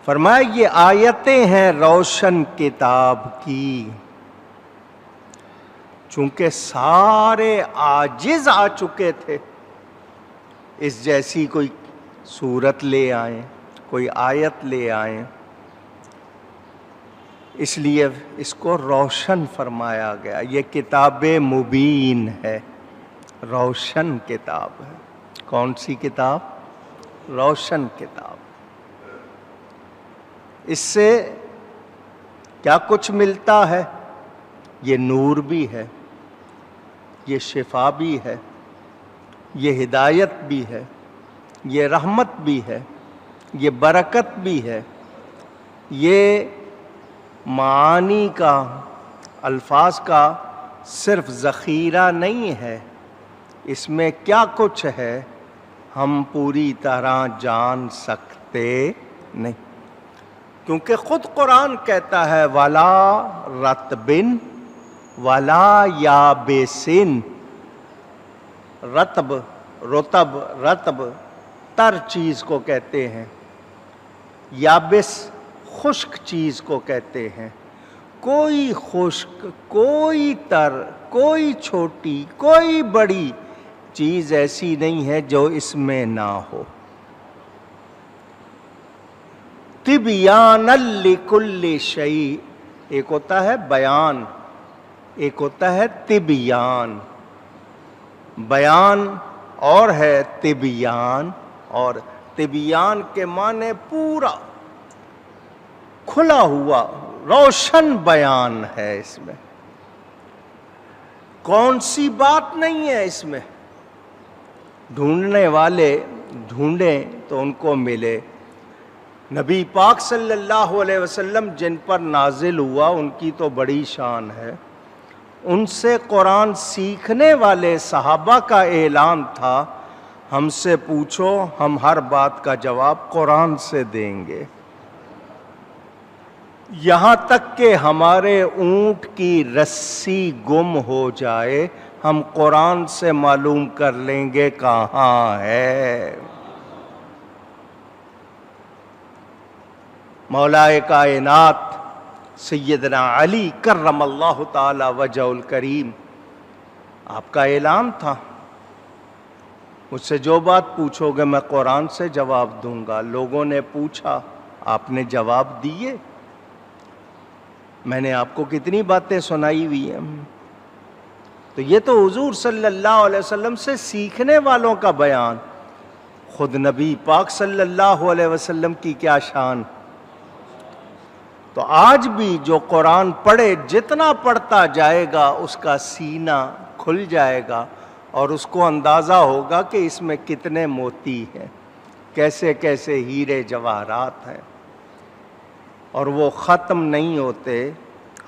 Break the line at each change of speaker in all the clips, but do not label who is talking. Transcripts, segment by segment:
فرمایا یہ آیتیں ہیں روشن کتاب کی، چونکہ سارے عاجز آ چکے تھے، اس جیسی کوئی صورت لے آئیں، کوئی آیت لے آئیں، اس لیے اس کو روشن فرمایا گیا۔ یہ کتاب مبین ہے، روشن کتاب ہے۔ کون سی کتاب؟ روشن کتاب۔ اس سے کیا کچھ ملتا ہے؟ یہ نور بھی ہے، یہ شفا بھی ہے، یہ ہدایت بھی ہے، یہ رحمت بھی ہے، یہ برکت بھی ہے، یہ معانی کا، الفاظ کا صرف ذخیرہ نہیں ہے، اس میں کیا کچھ ہے ہم پوری طرح جان سکتے نہیں، کیونکہ خود قرآن کہتا ہے وَلَا رَطْبٍ وَلَا يَابِسٍ۔ رطب تر چیز کو کہتے ہیں، یابس خشک چیز کو کہتے ہیں۔ کوئی خشک، کوئی تر، کوئی چھوٹی، کوئی بڑی چیز ایسی نہیں ہے جو اس میں نہ ہو۔ تِبْيَانًا لِكُلِّ شَيْءٍ، ایک ہوتا ہے بیان، ایک ہوتا ہے تبیان۔ بیان اور ہے تبیان، اور تبیان کے معنی پورا کھلا ہوا روشن بیان ہے۔ اس میں کون سی بات نہیں ہے اس میں، ڈھونڈنے والے ڈھونڈیں تو ان کو ملے۔ نبی پاک صلی اللہ علیہ وسلم جن پر نازل ہوا ان کی تو بڑی شان ہے، ان سے قرآن سیکھنے والے صحابہ کا اعلان تھا ہم سے پوچھو، ہم ہر بات کا جواب قرآن سے دیں گے، یہاں تک کہ ہمارے اونٹ کی رسی گم ہو جائے ہم قرآن سے معلوم کر لیں گے کہاں ہے۔ مولا کائنات سیدنا علی کرم اللہ تعالی وجہ الکریم، آپ کا اعلان تھا مجھ سے جو بات پوچھو گے میں قرآن سے جواب دوں گا۔ لوگوں نے پوچھا، آپ نے جواب دیے۔ میں نے آپ کو کتنی باتیں سنائی ہوئی ہیں، تو یہ تو حضور صلی اللہ علیہ وسلم سے سیکھنے والوں کا بیان۔ خود نبی پاک صلی اللہ علیہ وسلم کی کیا شان۔ تو آج بھی جو قرآن پڑھے، جتنا پڑھتا جائے گا اس کا سینہ کھل جائے گا اور اس کو اندازہ ہوگا کہ اس میں کتنے موتی ہیں، کیسے کیسے ہیرے جواہرات ہیں، اور وہ ختم نہیں ہوتے۔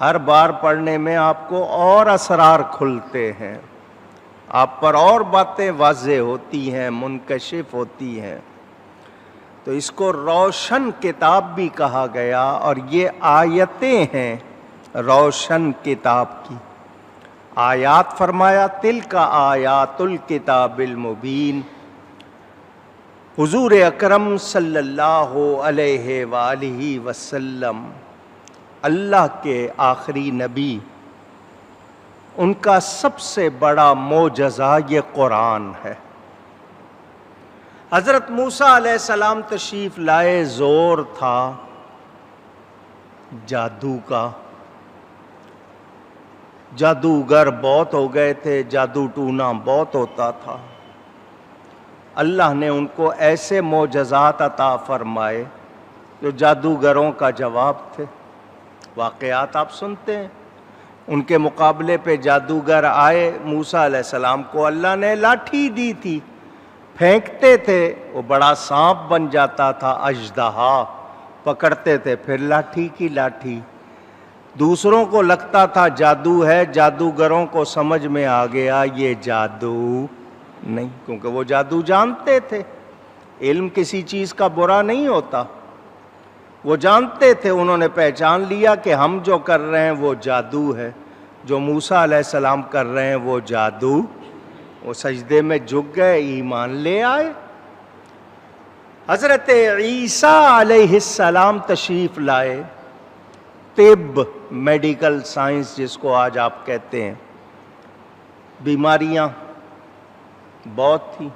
ہر بار پڑھنے میں آپ کو اور اسرار کھلتے ہیں، آپ پر اور باتیں واضح ہوتی ہیں، منکشف ہوتی ہیں۔ تو اس کو روشن کتاب بھی کہا گیا، اور یہ آیتیں ہیں روشن کتاب کی۔ آیات فرمایا تلک آیات الکتاب المبین۔ حضور اکرم صلی اللہ علیہ وآلہ وسلم اللہ کے آخری نبی، ان کا سب سے بڑا معجزہ یہ قرآن ہے۔ حضرت موسیٰ علیہ السلام تشریف لائے، زور تھا جادو کا، جادوگر بہت ہو گئے تھے، جادو ٹونا بہت ہوتا تھا۔ اللہ نے ان کو ایسے معجزات عطا فرمائے جو جادوگروں کا جواب تھے۔ واقعات آپ سنتے ہیں، ان کے مقابلے پہ جادوگر آئے، موسیٰ علیہ السلام کو اللہ نے لاٹھی دی تھی، پھینکتے تھے وہ بڑا سانپ بن جاتا تھا، اژدہا، پکڑتے تھے پھر لاٹھی کی لاٹھی۔ دوسروں کو لگتا تھا جادو ہے، جادوگروں کو سمجھ میں آ گیا یہ جادو نہیں، کیونکہ وہ جادو جانتے تھے۔ علم کسی چیز کا برا نہیں ہوتا، وہ جانتے تھے، انہوں نے پہچان لیا کہ ہم جو کر رہے ہیں وہ جادو ہے، جو موسیٰ علیہ السلام کر رہے ہیں وہ جادو۔ وہ سجدے میں جھک گئے، ایمان لے آئے۔ حضرت عیسیٰ علیہ السلام تشریف لائے. طب، میڈیکل سائنس جس کو آج آپ کہتے ہیں، بیماریاں بہت تھیں.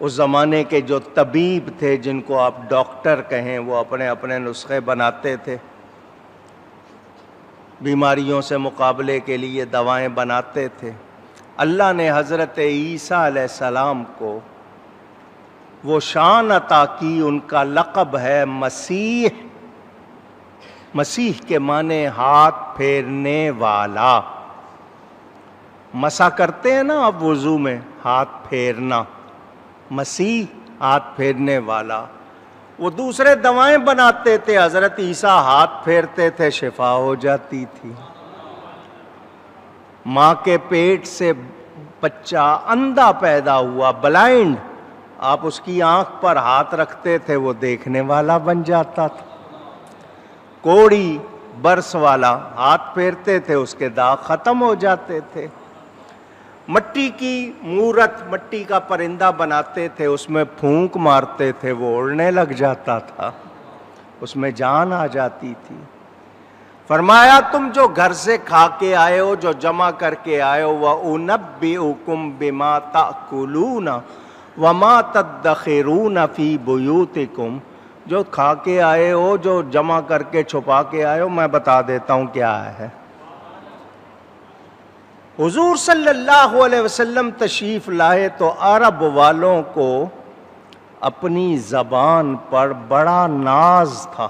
اس زمانے کے جو طبیب تھے، جن کو آپ ڈاکٹر کہیں، وہ اپنے اپنے نسخے بناتے تھے، بیماریوں سے مقابلے کے لیے دوائیں بناتے تھے. اللہ نے حضرت عیسیٰ علیہ السلام کو وہ شان عطا کی، ان کا لقب ہے مسیح. مسیح کے معنی ہاتھ پھیرنے والا. مسا کرتے ہیں نا آپ وضو میں، ہاتھ پھیرنا. مسیح ہاتھ پھیرنے والا. وہ دوسرے دوائیں بناتے تھے، حضرت عیسیٰ ہاتھ پھیرتے تھے، شفا ہو جاتی تھی. ماں کے پیٹ سے بچہ اندھا پیدا ہوا، بلائنڈ، آپ اس کی آنکھ پر ہاتھ رکھتے تھے، وہ دیکھنے والا بن جاتا تھا. کوڑی برس والا، ہاتھ پھیرتے تھے، اس کے داغ ختم ہو جاتے تھے. مٹی کی مورت، مٹی کا پرندہ بناتے تھے، اس میں پھونک مارتے تھے، وہ اڑنے لگ جاتا تھا، اس میں جان آ جاتی تھی. فرمایا تم جو گھر سے کھا کے آئے ہو، جو جمع کر کے آئے ہو، وَأُنَبِّئُكُمْ بِمَا تَأْكُلُونَ وَمَا تَدَّخِرُونَ فِي بُيُوتِكُمْ، جو کھا کے آئے ہو، جو جمع کر کے چھپا کے آئے ہو، میں بتا دیتا ہوں کیا ہے. حضور صلی اللہ علیہ وسلم تشریف لائے تو عرب والوں کو اپنی زبان پر بڑا ناز تھا.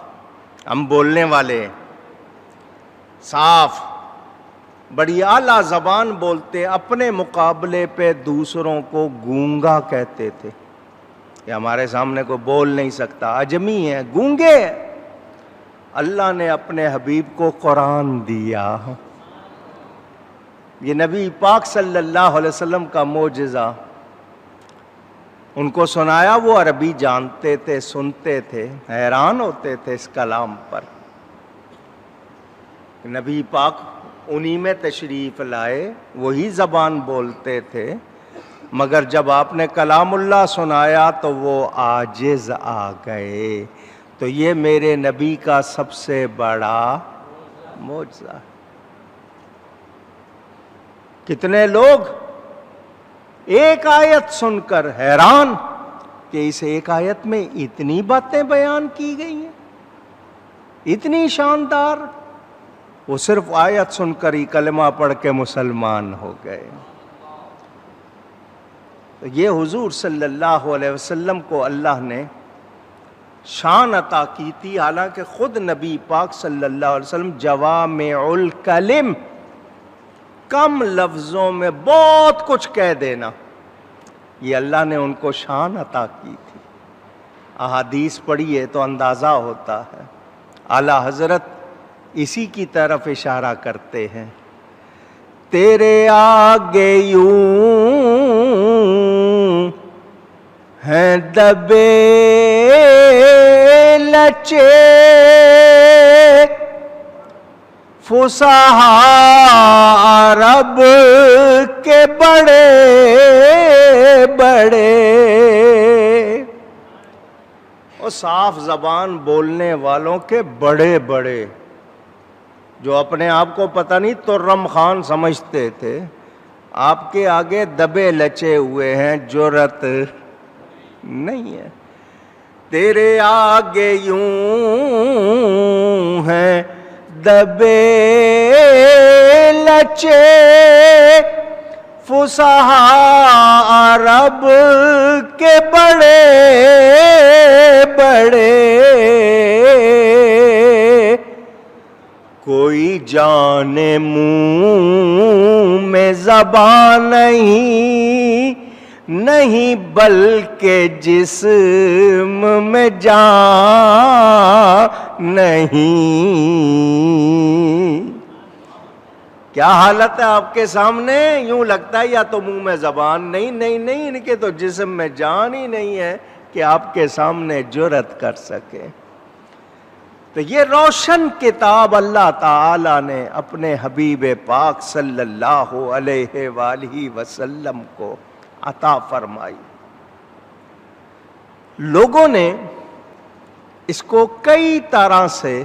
ہم بولنے والے صاف، بڑی اعلیٰ زبان بولتے، اپنے مقابلے پہ دوسروں کو گونگا کہتے تھے کہ ہمارے سامنے کوئی بول نہیں سکتا، اجمی ہے، گونگے. اللہ نے اپنے حبیب کو قرآن دیا. یہ نبی پاک صلی اللہ علیہ وسلم کا معجزہ ان کو سنایا. وہ عربی جانتے تھے، سنتے تھے، حیران ہوتے تھے اس کلام پر. نبی پاک انہی میں تشریف لائے، وہی زبان بولتے تھے، مگر جب آپ نے کلام اللہ سنایا تو وہ عاجز آ گئے. تو یہ میرے نبی کا سب سے بڑا معجزہ. کتنے لوگ ایک آیت سن کر حیران کہ اس ایک آیت میں اتنی باتیں بیان کی گئی ہیں، اتنی شاندار. وہ صرف آیت سن کر ہی کلمہ پڑھ کے مسلمان ہو گئے. تو یہ حضور صلی اللہ علیہ وسلم کو اللہ نے شان عطا کی تھی، حالانکہ خود نبی پاک صلی اللہ علیہ وسلم جوامع الکلم، کم لفظوں میں بہت کچھ کہہ دینا، یہ اللہ نے ان کو شان عطا کی تھی. احادیث پڑھیے تو اندازہ ہوتا ہے. اعلیٰ حضرت اسی کی طرف اشارہ کرتے ہیں. تیرے آگے یوں ہیں دبے لچے فصحا عرب کے بڑے بڑے. اور صاف زبان بولنے والوں کے بڑے بڑے، جو اپنے آپ کو پتہ نہیں ترم خان سمجھتے تھے، آپ کے آگے دبے لچے ہوئے ہیں، جرأت نہیں ہے. تیرے آگے یوں ہیں دبے لچے فصحا عرب کے بڑے بڑے. کوئی جانے منہ میں زبان نہیں بلکہ جسم میں جان نہیں. کیا حالت ہے آپ کے سامنے؟ یوں لگتا ہے یا تو منہ میں زبان نہیں، ان کے تو جسم میں جان ہی نہیں ہے کہ آپ کے سامنے جرأت کر سکے. تو یہ روشن کتاب اللہ تعالی نے اپنے حبیب پاک صلی اللہ علیہ وآلہ وسلم کو عطا فرمائی. لوگوں نے اس کو کئی طرح سے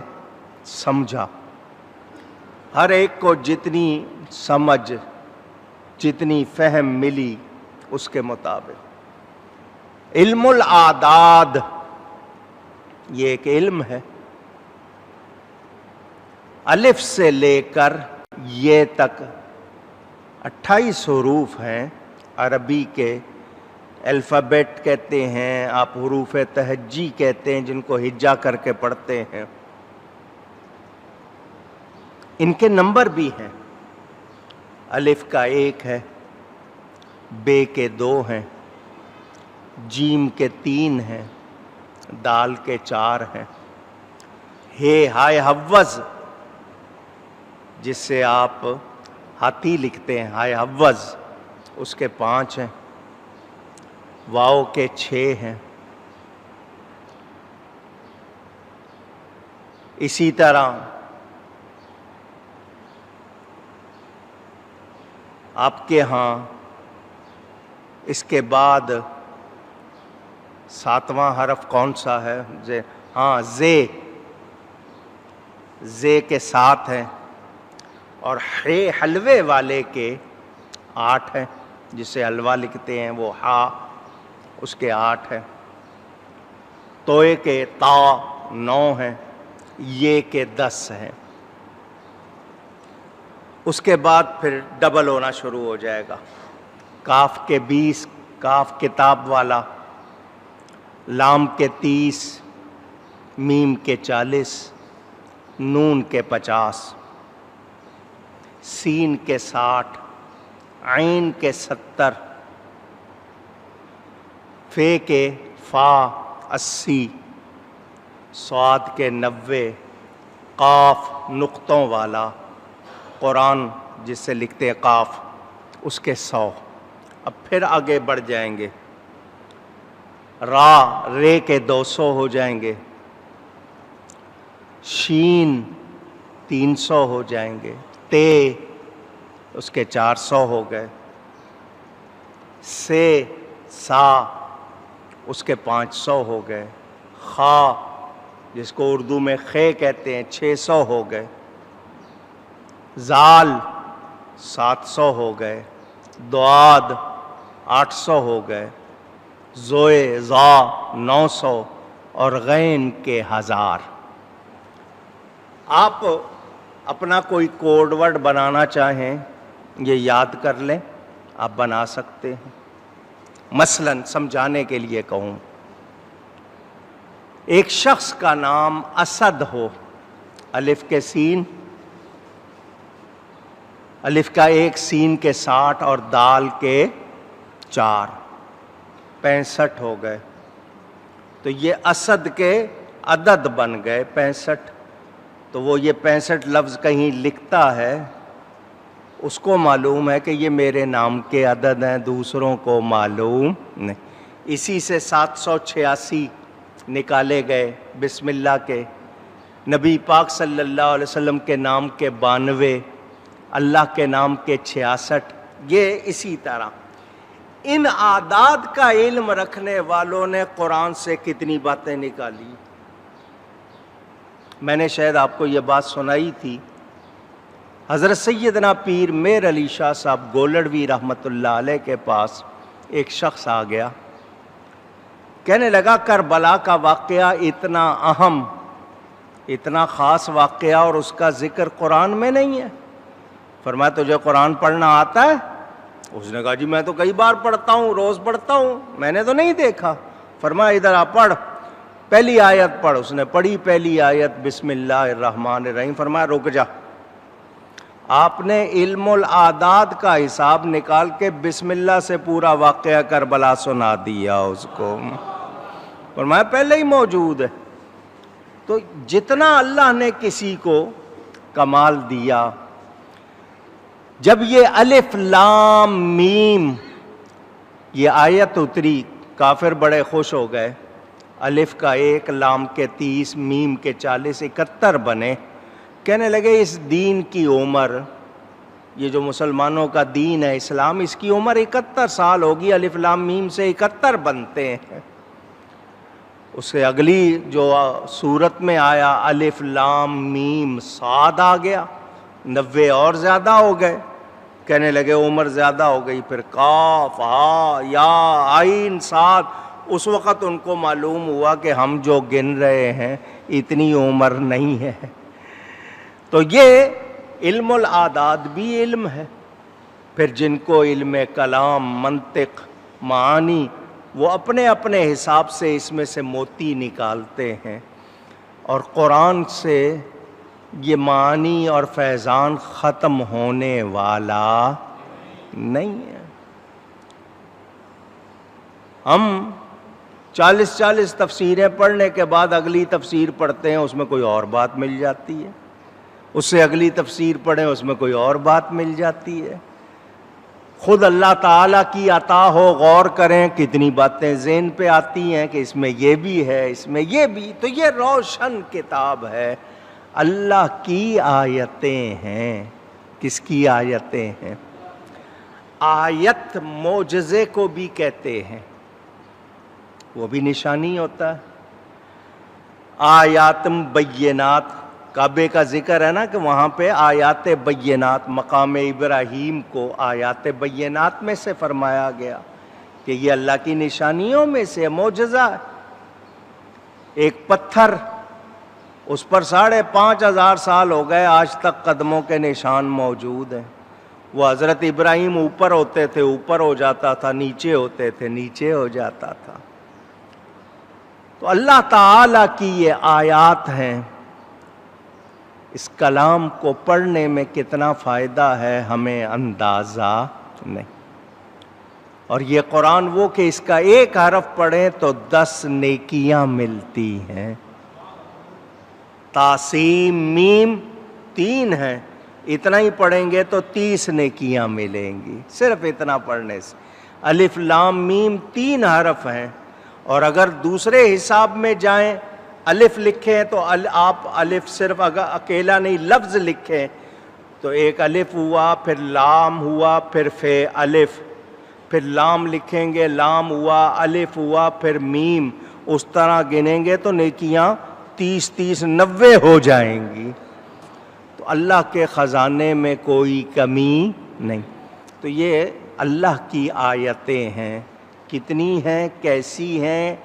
سمجھا، ہر ایک کو جتنی سمجھ جتنی فہم ملی اس کے مطابق۔ علم الاعداد یہ ایک علم ہے، الف سے لے کر یہ تک 28 حروف ہیں عربی کے، الفابیٹ کہتے ہیں، آپ حروف تہجی کہتے ہیں جن کو ہجا کر کے پڑھتے ہیں۔ ان کے نمبر بھی ہیں، الف کا 1 ہے، بے کے 2 ہیں، جیم کے 3 ہیں، دال کے 4 ہیں، ہے ہائے حوض جس سے آپ ہاتھی لکھتے ہیں، ہائے حوض، اس کے 5 ہیں، واؤ کے 6 ہیں۔ اسی طرح آپ کے ہاں اس کے بعد 7واں حرف کون سا ہے؟ ہاں زے کے 7 ہیں، اور حلوے والے کے 8 ہیں، جسے حلوہ لکھتے ہیں وہ ہا، اس کے 8 ہیں۔ توئے کے تا 9 ہیں، یہ کے 10 ہیں۔ اس کے بعد پھر ڈبل ہونا شروع ہو جائے گا، کاف کے 20، کاف کتاب والا، لام کے 30، میم کے 40، نون کے 50، سین کے 60، عین کے 70، فے کے فا 80، صاد کے 90، قاف نقطوں والا، قرآن جس سے لکھتے قاف، اس کے 100۔ اب پھر آگے بڑھ جائیں گے، رے کے 200 ہو جائیں گے، شین 300 ہو جائیں گے، تے اس کے 400 ہو گئے، سا اس کے 500 ہو گئے، خا جس کو اردو میں خے کہتے ہیں 600 ہو گئے، زال 700 ہو گئے، دواد 800 ہو گئے، زوئے زا 900 اور غین کے 1000۔ آپ اپنا کوئی کوڈ ورڈ بنانا چاہیں یہ یاد کر لیں، آپ بنا سکتے ہیں۔ مثلا سمجھانے کے لیے کہوں، ایک شخص کا نام اسد ہو، الف کے سین، الف کا 1، سین کے 60 اور دال کے 4، 65 ہو گئے۔ تو یہ اسد کے عدد بن گئے 65۔ تو وہ یہ 65 لفظ کہیں لکھتا ہے، اس کو معلوم ہے کہ یہ میرے نام کے عدد ہیں، دوسروں کو معلوم نہیں۔ اسی سے 786 نکالے گئے بسم اللہ کے، نبی پاک صلی اللہ علیہ وسلم کے نام کے 92، اللہ کے نام کے 66۔ یہ اسی طرح ان اعداد کا علم رکھنے والوں نے قرآن سے کتنی باتیں نکالی۔ میں نے شاید آپ کو یہ بات سنائی تھی، حضرت سیدنا پیر میر علی شاہ صاحب گولڑوی رحمۃ اللہ علیہ کے پاس ایک شخص آ گیا، کہنے لگا کربلا کا واقعہ اتنا اہم، اتنا خاص واقعہ اور اس کا ذکر قرآن میں نہیں ہے۔ فرمایا تجھے قرآن پڑھنا آتا ہے؟ اس نے کہا جی میں تو کئی بار پڑھتا ہوں، روز پڑھتا ہوں، میں نے تو نہیں دیکھا۔ فرمایا ادھر آ پڑھ، پہلی آیت پڑھ۔ اس نے پڑھی پہلی آیت، بسم اللہ الرحمن الرحیم۔ فرمایا رک جا۔ آپ نے علم الاعداد کا حساب نکال کے بسم اللہ سے پورا واقعہ کربلا سنا دیا اس کو۔ فرمایا پہلے ہی موجود ہے۔ تو جتنا اللہ نے کسی کو کمال دیا، جب یہ الف لام میم یہ آیت اتری، کافر بڑے خوش ہو گئے، الف کا 1، لام کے 30، میم کے 40، 71 بنے۔ کہنے لگے اس دین کی عمر، یہ جو مسلمانوں کا دین ہے اسلام، اس کی عمر 71 سال ہوگی، الف لام میم سے 71 بنتے ہیں۔ اسے اگلی جو سورت میں آیا الف لام میم صاد آ گیا، 90 اور زیادہ ہو گئے، کہنے لگے عمر زیادہ ہو گئی، پھر کاف ہا یا عین صاد، اس وقت ان کو معلوم ہوا کہ ہم جو گن رہے ہیں اتنی عمر نہیں ہے۔ تو یہ علم العادات بھی علم ہے۔ پھر جن کو علم کلام، منطق، معانی، وہ اپنے اپنے حساب سے اس میں سے موتی نکالتے ہیں، اور قرآن سے یہ معانی اور فیضان ختم ہونے والا نہیں ہے۔ ہم 40 تفسیریں پڑھنے کے بعد اگلی تفسیر پڑھتے ہیں، اس میں کوئی اور بات مل جاتی ہے، اس سے اگلی تفسیر پڑھیں اس میں کوئی اور بات مل جاتی ہے۔ خود اللہ تعالیٰ کی عطا ہو، غور کریں کتنی باتیں ذہن پہ آتی ہیں کہ اس میں یہ بھی ہے، اس میں یہ بھی، تو یہ روشن کتاب ہے، اللہ کی آیتیں ہیں۔ کس کی آیتیں ہیں؟ آیت معجزے کو بھی کہتے ہیں، وہ بھی نشانی ہوتا ہے۔ آیات بینات، کعبے کا ذکر ہے نا کہ وہاں پہ آیات بینات، مقام ابراہیم کو آیات بینات میں سے فرمایا گیا کہ یہ اللہ کی نشانیوں میں سے معجزہ ہے۔ ایک پتھر، اس پر 5,500 سال ہو گئے، آج تک قدموں کے نشان موجود ہیں۔ وہ حضرت ابراہیم اوپر ہوتے تھے اوپر ہو جاتا تھا، نیچے ہوتے تھے نیچے ہو جاتا تھا۔ تو اللہ تعالی کی یہ آیات ہیں، اس کلام کو پڑھنے میں کتنا فائدہ ہے ہمیں اندازہ نہیں۔ اور یہ قرآن وہ کہ اس کا ایک حرف پڑھیں تو 10 نیکیاں ملتی ہیں۔ تاسیم میم 3 ہیں، اتنا ہی پڑھیں گے تو 30 نیکیاں ملیں گی، صرف اتنا پڑھنے سے۔ الف لام میم 3 حرف ہیں، اور اگر دوسرے حساب میں جائیں، الف لکھیں تو آپ الف صرف اگر اکیلا نہیں لفظ لکھیں تو ایک الف ہوا، پھر لام ہوا، پھر فے الف، پھر لام لکھیں گے، لام ہوا، الف ہوا، پھر میم، اس طرح گنیں گے تو نیکیاں 30 90 ہو جائیں گی۔ تو اللہ کے خزانے میں کوئی کمی نہیں۔ تو یہ اللہ کی آیتیں ہیں، کتنی ہیں، کیسی ہیں،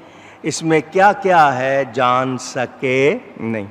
اس میں کیا کیا ہے جان سکے نہیں۔